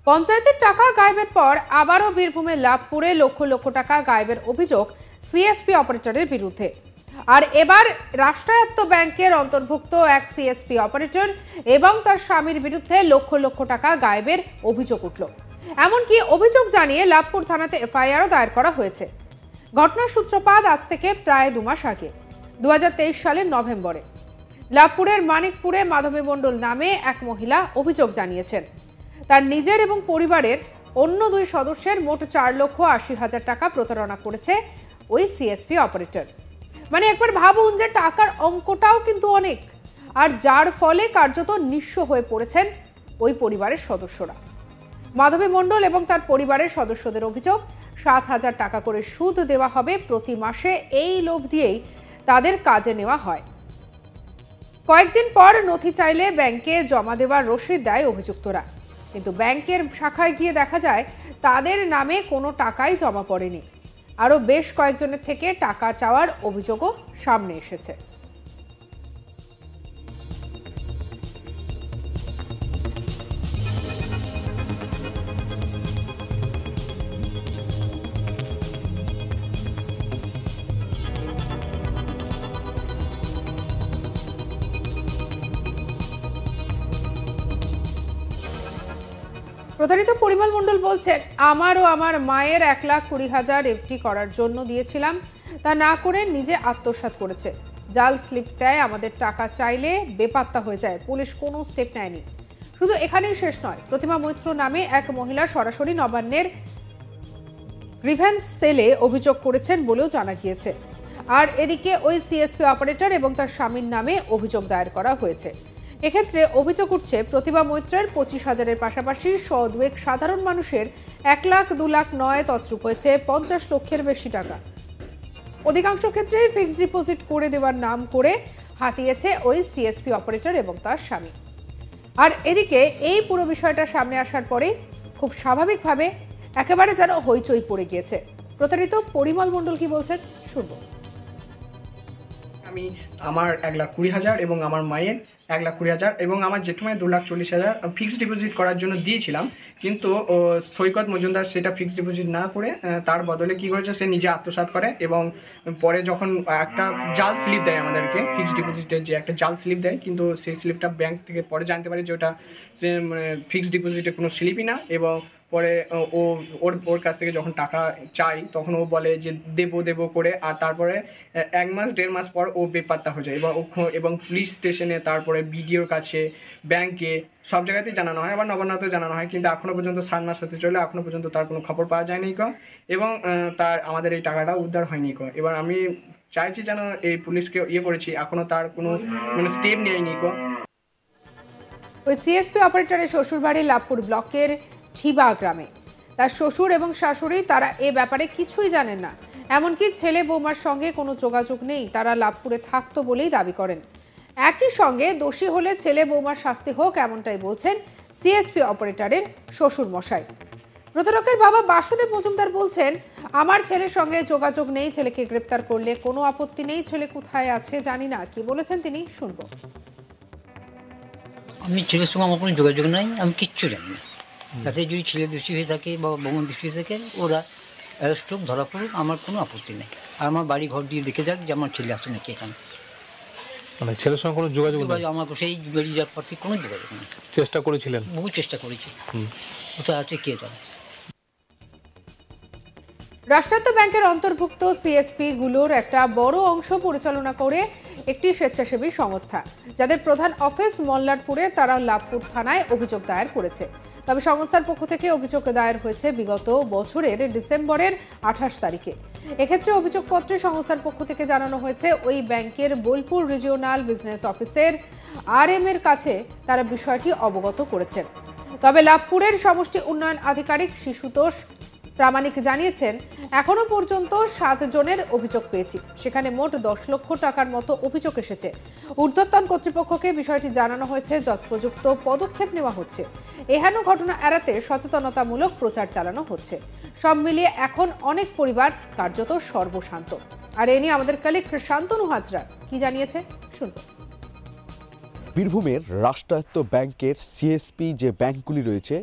পঞ্চায়েতের টাকা গায়েবের পর আবারও বীরভূমে লাভপুরে লক্ষ লক্ষ টাকা গায়েবের অভিযোগ সিএসপি অপারেটরের বিরুদ্ধে। আর এবার রাষ্ট্রায়ত্ত ব্যাংকের অন্তর্ভুক্ত এক সিএসপি অপারেটর এবং তার স্বামীর বিরুদ্ধে লক্ষ লক্ষ টাকা গায়েবের অভিযোগ উঠল। এমনকি অভিযোগ জানিয়ে লাভপুর থানাতে এফআইআরও দায়ের করা হয়েছে। ঘটনার সূত্রপাত আজ থেকে প্রায় 2 মাস আগে 2023 সালের নভেম্বরে লাভপুরের মানিকপুরে মাধবী মণ্ডল নামে এক মহিলা অভিযোগ জানিয়েছেন তার নিজের এবং পরিবারের অন্য 2 সদস্যের মোট 4,80,000 টাকা প্রতারণা করেছে ওই সিএসপি অপারেটর। মানে একবার ভাবুন যে টাকার অঙ্কটাও কিন্তু অনেক, আর যার ফলে কার্যত নিঃস্ব হয়ে পড়েছেন ওই পরিবারের সদস্যরা। মাধবী মণ্ডল এবং তার পরিবারের সদস্যদের অভিযোগ 7,000 টাকা করে সুদ দেওয়া হবে প্রতি মাসে, এই লোভ দিয়েই তাদের কাজে নেওয়া হয়। কয়েকদিন পর নথি চাইলে ব্যাংকে জমা দেওয়ার রসিদ দেয় অভিযুক্তরা, কিন্তু ব্যাংকের শাখায় গিয়ে দেখা যায় তাদের নামে কোনো টাকাই জমা পড়েনি। আরও বেশ কয়েকজনের থেকে টাকা চাওয়ার অভিযোগও সামনে এসেছে। প্রতারিত পরিমল মণ্ডল বলছেন, আমার ও আমার মায়ের 1,20,000 এফডি করার জন্য দিয়েছিলাম, তা না করে নিজে আত্মসাৎ করেছে। জাল স্লিপ দেয়, আমাদের টাকা চাইলে বেপাত্তা হয়ে যায়, পুলিশ কোনো স্টেপ নেয়নি। শুধু এখানেই শেষ নয়, প্রতিমা মৈত্র নামে এক মহিলা সরাসরি নবান্নের গ্রিভেন্স সেলে অভিযোগ করেছেন বলেও জানা গিয়েছে। আর এদিকে ওই সিএসপি অপারেটর এবং তার স্বামীর নামে অভিযোগ দায়ের করা হয়েছে। এক্ষেত্রে অভিযোগ উঠছে প্রতিভা মৈত্রের 25,000-এর পাশাপাশি দুয়েক সাধারণ মানুষের 1 লাখ 2 লাখ নয়, তছরূপ হয়েছে 50 লক্ষের বেশি টাকা। অধিকাংশ ক্ষেত্রেই ফিক্সড ডিপোজিট করে দেওয়ার নাম করে হাতিয়েছে ওই সিএসপি অপারেটর এবং তার স্বামী। আর এদিকে এই পুরো বিষয়টা সামনে আসার পরে খুব স্বাভাবিকভাবে একেবারে যেন হইচই পড়ে গিয়েছে। প্রতারিত পরিমল মণ্ডল কি বলছেন শুনবো। আমি আমার 1,20,000 এবং আমার মায়ের 1,20,000 এবং আমার জেঠুমায়ের 2,40,000 ফিক্সড ডিপোজিট করার জন্য দিয়েছিলাম, কিন্তু সৈকত মজুমদার সেটা ফিক্সড ডিপোজিট না করে তার বদলে কী করেছে, সে নিজে আত্মসাৎ করে এবং পরে যখন একটা জাল স্লিপ দেয় আমাদেরকে, ফিক্সড ডিপোজিটের যে একটা জাল স্লিপ দেয়, কিন্তু সেই স্লিপটা ব্যাংক থেকে পরে জানতে পারে যে ওটা ফিক্সড ডিপোজিটের কোনো স্লিপই না। এবং পরে ওর কাছ থেকে যখন টাকা চাই তখন ও বলে যে দেবো করে, আর তারপরে 1 মাস 1.5 মাস পর ও বেপাত্তা হয়ে যায়। এবং পুলিশ স্টেশনে, তারপরে বিডিওর কাছে, ব্যাংকে, সব জায়গাতেই জানানো হয়, আবার নবান্নতেও জানানো হয়, কিন্তু এখনও পর্যন্ত 7 মাস হতে চলে, এখনও পর্যন্ত তার কোনো খবর পাওয়া যায়নি এবং আমাদের এই টাকাটা উদ্ধার হয়নি। এবার আমি চাইছি যেন এই পুলিশকে করেছি, এখনও তার কোনো স্টেপ নেয়নি। ওই সিএসপি অপারেটরের শ্বশুরবাড়ি লাভপুর ব্লকের ঠিবা গ্রামে। তার শ্বশুর এবং শাশুড়ি তারা এ ব্যাপারে কিছুই জানেন না, এমনকি ছেলে বৌমার সঙ্গে কোনো যোগাযোগ নেই। তারা লাভপুরে থাকতো বলেই দাবি করেন। একই সঙ্গে দোষী হলে ছেলে বৌমার শাস্তি হোক, এমনটাই বলছেন সিএসপি অপারেটরের শ্বশুর মশাই। প্রতারকের বাবা বাসুদেব মজুমদার বলছেন, আমার ছেলের সঙ্গে যোগাযোগ নেই, ছেলেকে গ্রেপ্তার করলে কোনো আপত্তি নেই, ছেলে কোথায় আছে জানি না। কি বলেছেন তিনি শুনবো। আমি ছেলের সঙ্গে আমার কোনো যোগাযোগ নাই, আমি কিচ্ছু জানি না। তাতে যদি ছেলে দোষী হয়ে থাকে বা বৌমা দোষী হয়ে থাকে, ওরা অ্যারেস্ট হোক, ধরা পড়ুক, আমার কোনো আপত্তি নেই। আর আমার বাড়ি ঘর দিয়ে দেখে যাক যে আমার ছেলে আছে নাকি এখানে। মানে ছেলের সঙ্গে কোনো যোগাযোগ নেই? আমার সেই বেরিয়ে যাওয়ার পর থেকে কোনো যোগাযোগ নেই। চেষ্টা করেছিলেন? বহু চেষ্টা করেছি, কোথায় আছে কে জানে। রাষ্ট্রায়ত্ত ব্যাংকের অন্তর্ভুক্ত সিএসপি গুলোর একটা বড় অংশ পরিচালনা করে একটি স্বেচ্ছাসেবী সংস্থা, যাদের প্রধান অফিস মল্লারপুরে। তারা লাভপুর থানায় অভিযোগ দায়ের করেছে। তবে সংস্থার পক্ষ থেকে অভিযোগ দায়ের হয়েছে বিগত বছরের ডিসেম্বরের 28 তারিখে। এক্ষেত্রে অভিযোগপত্রে সংস্থার পক্ষ থেকে জানানো হয়েছে ওই ব্যাংকের বোলপুর রিজিওনাল বিজনেস অফিসের RM এর কাছে তারা বিষয়টি অবগত করেছেন। তবে লাভপুরের সমষ্টি উন্নয়ন আধিকারিক শিশুতোষ প্রামাণিক জানিয়েছেন, এখনো পর্যন্ত 7 জনের অভিযোগ পেয়েছি, সেখানে মোট 10 লক্ষ টাকার মতো অভিযোগ এসেছে। ঊর্ধ্বতন কর্তৃপক্ষকে বিষয়টি জানানো হয়েছে, যথোপযুক্ত পদক্ষেপ নেওয়া হচ্ছে। এহেন ঘটনা এড়াতে সচেতনতামূলক প্রচার চালানো হচ্ছে। সব মিলিয়ে এখন অনেক পরিবার কার্যত সর্বশান্ত। আর এ নিয়ে আমাদের কলিগ শান্তনু হাজরা কি জানিয়েছে শুনবো। বীরভূমের রাষ্ট্রায়ত্ত ব্যাংকের সিএসপি যে ব্যাংকগুলি রয়েছে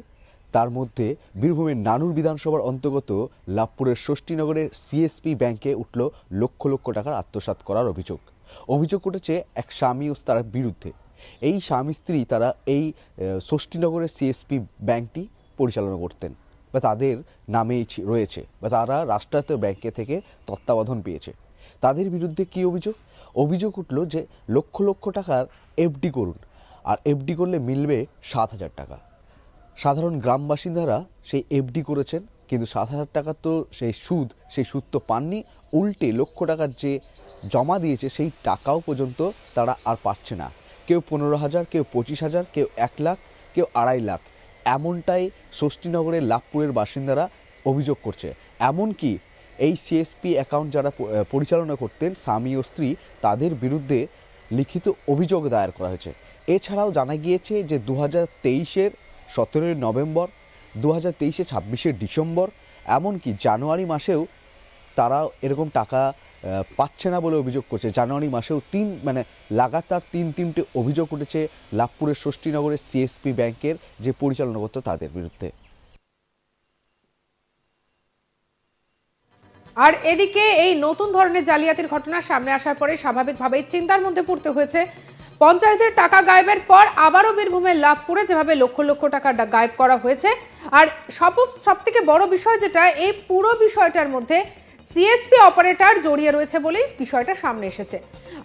তার মধ্যে বীরভূমের নানুর বিধানসভার অন্তর্গত লাভপুরের ষষ্ঠীনগরের সিএসপি ব্যাংকে উঠল লক্ষ লক্ষ টাকার আত্মসাৎ করার অভিযোগ উঠেছে এক স্বামী ও তার বিরুদ্ধে। এই স্বামী স্ত্রী তারা এই ষষ্ঠীনগরের সিএসপি ব্যাংকটি পরিচালনা করতেন বা তাদের নামেই রয়েছে বা তারা রাষ্ট্রায়ত্ত ব্যাংকে থেকে তত্ত্বাবধান পেয়েছে। তাদের বিরুদ্ধে কি অভিযোগ উঠল যে লক্ষ লক্ষ টাকার এফডি করুন, আর এফডি করলে মিলবে 7,000 টাকা। সাধারণ গ্রাম বাসিন্দারা সেই এফডি করেছেন, কিন্তু 7,000 টাকা তো সেই সুদ তো পাননি, উল্টে লক্ষ টাকার যে জমা দিয়েছে সেই টাকাও পর্যন্ত তারা আর পাচ্ছে না। কেউ 15,000, কেউ 25,000, কেউ 1 লাখ, কেউ 2.5 লাখ, এমনটাই ষষ্ঠীনগরের লাভপুরের বাসিন্দারা অভিযোগ করছে। এমনকি এই সিএসপি অ্যাকাউন্ট যারা পরিচালনা করতেন স্বামী ও স্ত্রী, তাদের বিরুদ্ধে লিখিত অভিযোগ দায়ের করা হয়েছে। এছাড়াও জানা গিয়েছে যে 2023-এর 17 নভেম্বর, 2023-এ 26শে ডিসেম্বর, এমনকি জানুয়ারি মাসেও তারা এরকম টাকা পাচ্ছে না বলে অভিযোগ করছে। জানুয়ারি মাসেও লাগাতার তিনটে অভিযোগ উঠেছে লাভপুরের ষষ্ঠীনগরের সিএসপি ব্যাংকের যে পরিচালনা করত তাদের বিরুদ্ধে। আর এদিকে এই নতুন ধরনের জালিয়াতির ঘটনা সামনে আসার পরে স্বাভাবিকভাবেই চিন্তার মধ্যে পড়তে হয়েছে। পঞ্চায়েতের টাকা গায়েবের পর আবারও বীরভূমের লাভপুরে যেভাবে লক্ষ লক্ষ টাকা গায়েব করা হয়েছে, আর সব থেকে বড় বিষয় যেটা, এই পুরো বিষয়টার মধ্যে সিএসপি অপারেটর জড়িয়ে রয়েছে বলেই বিষয়টা সামনে এসেছে।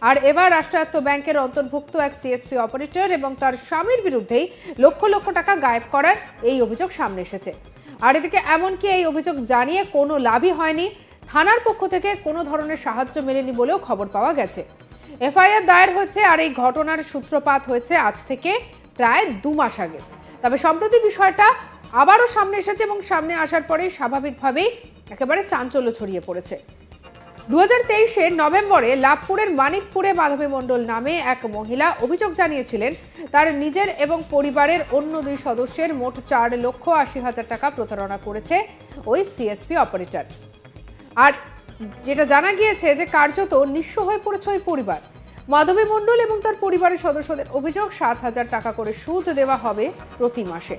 আর এবার রাষ্ট্রায়ত্ত ব্যাংকের অন্তর্ভুক্ত এক সিএসপি অপারেটর এবং তার স্বামীর বিরুদ্ধেই লক্ষ লক্ষ টাকা গায়েব করার এই অভিযোগ সামনে এসেছে। আর এদিকে এমনকি এই অভিযোগ জানিয়ে কোনো লাভই হয়নি, থানার পক্ষ থেকে কোনো ধরনের সাহায্য মেলেনি বলেও খবর পাওয়া গেছে। এফআইআর দায়ের হয়েছে, আর এই ঘটনার সূত্রপাত হয়েছে আজ থেকে প্রায় 2 মাস আগে। তবে সম্প্রতি বিষয়টা আবারও সামনে এসেছে এবং সামনে আসার পরেই স্বাভাবিকভাবেই একেবারে চাঞ্চল্য ছড়িয়ে পড়েছে। 2023-এর নভেম্বরে লাভপুরের মানিকপুরে মাধবী মণ্ডল নামে এক মহিলা অভিযোগ জানিয়েছিলেন তার নিজের এবং পরিবারের অন্য 2 সদস্যের মোট 4,80,000 টাকা প্রতারণা করেছে ওই সিএসপি অপারেটর। আর যেটা জানা গিয়েছে যে কার্যত নিঃস্ব হয়ে পড়েছে ওই পরিবার। মাধবী মণ্ডল এবং তার পরিবারের সদস্যদের অভিযোগ 7,000 টাকা করে সুদ দেওয়া হবে প্রতি মাসে,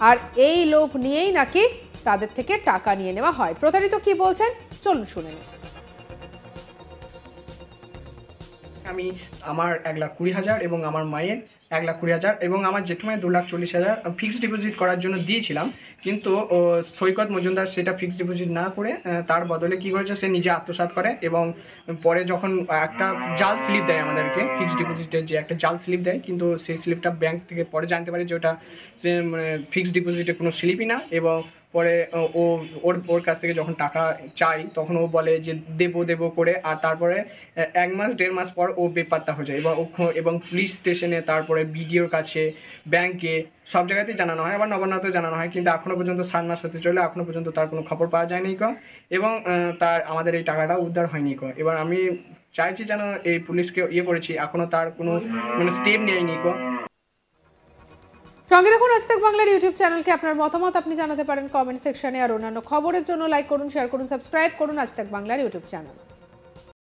আর এই লোভ নিয়েই নাকি তাদের থেকে টাকা নিয়ে নেওয়া হয়। প্রতারিত কি বলছেন চলুন শুনে নিন। আমি আমার 1,20,000 এবং আমার মায়ের 1,20,000 এবং আমার জেঠুমায়ের 2,40,000 ফিক্সড ডিপোজিট করার জন্য দিয়েছিলাম, কিন্তু সৈকত মজুমদার সেটা ফিক্সড ডিপোজিট না করে তার বদলে কী করেছে, সে নিজে আত্মসাৎ করে এবং পরে যখন একটা জাল স্লিপ দেয় আমাদেরকে, ফিক্সড ডিপোজিটের যে একটা জাল স্লিপ দেয়, কিন্তু সেই স্লিপটা ব্যাংক থেকে পরে জানতে পারে যে ওটা ফিক্সড ডিপোজিটের কোনো স্লিপই না। এবং পরে ওর কাছ থেকে যখন টাকা চাই তখন ও বলে যে দেবো করে, আর তারপরে 1 মাস 1.5 মাস পর ও বেপাত্তা হয়ে যায়। এবং পুলিশ স্টেশনে, তারপরে বিডিওর কাছে, ব্যাংকে, সব জায়গাতেই জানানো হয়, আবার নবান্নতেও জানানো হয়, কিন্তু এখনও পর্যন্ত 7 মাস হতে চলে, এখনও পর্যন্ত তার কোনো খবর পাওয়া যায়নি এবং আমাদের এই টাকাটা উদ্ধার হয়নি এবার আমি চাইছি যেন এই পুলিশকে করেছি, এখনও তার কোনো স্টেপ নেয়নি সঙ্গে রাখুন আজ তাক বাংলার ইউটিউব চ্যানেলকে। আপনার মতামত আপনি জানাতে পারেন কমেন্ট সেকশনে, আর অন্যান্য খবরের জন্য লাইক করুন, শেয়ার করুন, সাবস্ক্রাইব করুন আজ তাক বাংলার ইউটিউব চ্যানেল।